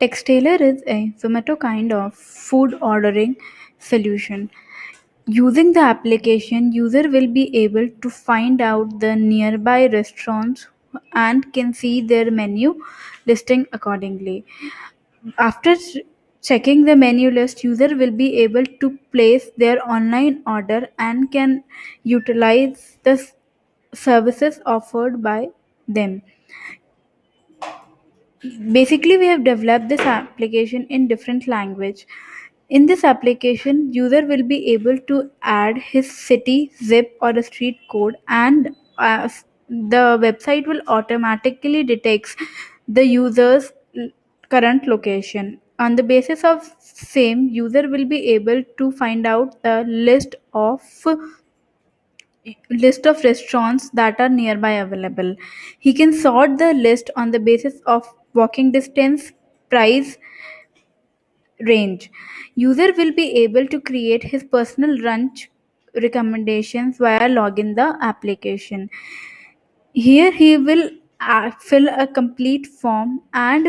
Textailor is a Zomato kind of food ordering solution. Using the application, user will be able to find out the nearby restaurants and can see their menu listing accordingly. After checking the menu list, user will be able to place their online order and can utilize the services offered by them. Basically, we have developed this application in different language. In this application, user will be able to add his city, zip, or a street code, and the website will automatically detects the user's current location. On the basis of same, user will be able to find out the list of restaurants that are nearby available. He can sort the list on the basis of walking distance, price, range. User will be able to create his personal lunch recommendations via login the application. Here he will fill a complete form and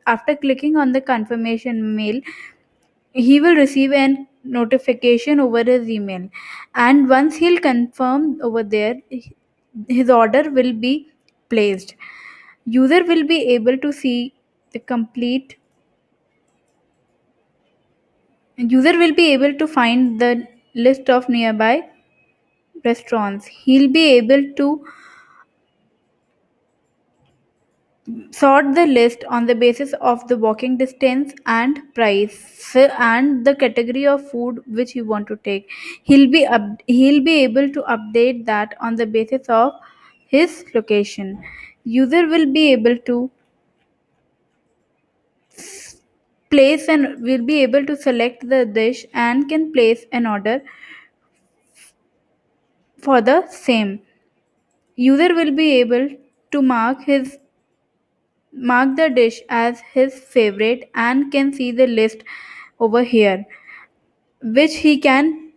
after clicking on the confirmation mail, he will receive a notification over his email, and once he'll confirm over there, his order will be placed. User will be able to see the complete User will be able to find the list of nearby restaurants. He'll be able to sort the list on the basis of the walking distance and price and the category of food which you want to take. He'll be able to update that on the basis of his location. User will be able to place and will be able to select the dish and can place an order for the same. User will be able to mark the dish as his favorite and can see the list over here, which he can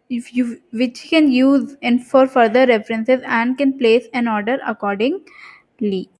if you which he can use and for further references and can place an order accordingly.